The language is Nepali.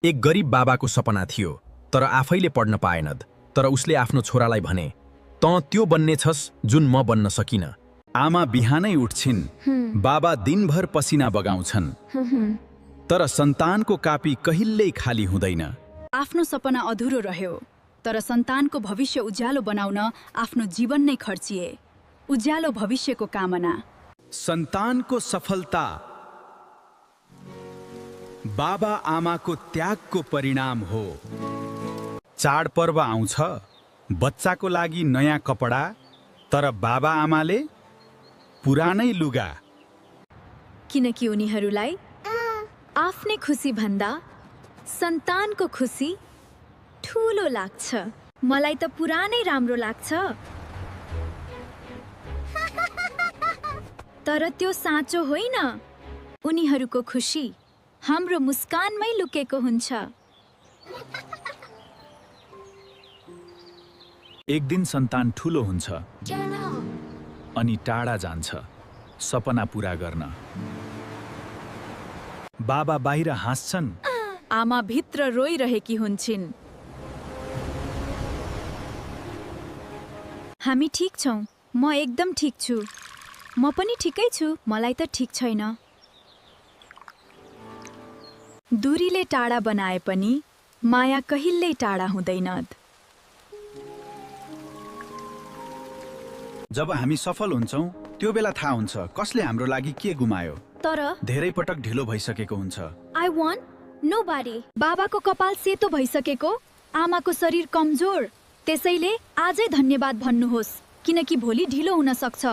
एक गरिब बाबाको सपना थियो, तर आफैले पढ्न पाएनन्। तर उसले आफ्नो छोरालाई भने, "तँ त्यो बन्नेछस् जुन म बन्न सकिन।" आमा बिहानै उठ्छिन्, बाबा दिनभर पसिना बगाउँछन्, तर सन्तानको कापी कहिल्यै खाली हुँदैन। आफ्नो सपना अधुरो रह्यो, तर सन्तानको भविष्य उज्यालो बनाउन आफ्नो जीवन नै खर्चिए। उज्यालो भविष्यको कामना। सन्तानको सफलता बाबा आमाको त्यागको परिणाम हो। चाडपर्व आउँछ, बच्चाको लागि नयाँ कपडा, तर बाबा आमाले पुरानै लुगा। किनकि उनीहरूलाई आफ्नै खुसी भन्दा सन्तानको खुसी ठूलो लाग्छ। मलाई त पुरानै राम्रो लाग्छ, तर त्यो साँचो होइन। उनीहरूको खुसी हाम्रो मुस्कानमै लुकेको हुन्छ। एक दिन सन्तान ठुलो हुन्छ अनि टाढा जान्छ सपना पूरा गर्न। बाबा बाहिर हाँस्छन्, आमा भित्र रोइरहेकी हुन्छन्। हामी ठिक छौँ, म एकदम ठिक छु। म पनि ठिकै छु, मलाई त ठिक छैन। दूरीले टाढा बनाए पनि माया कहिल्यै टाढा हुँदैन। जब हामी सफल हुन्छौँ त्यो बेला थाहा हुन्छ कसले हाम्रो लागि के गुमायो। तर धेरै पटक ढिलो भइसकेको हुन्छ। I want nobody. बाबाको कपाल सेतो भइसकेको, आमाको शरीर कमजोर। त्यसैले आजै धन्यवाद भन्नुहोस्, किनकि भोलि ढिलो हुन सक्छ।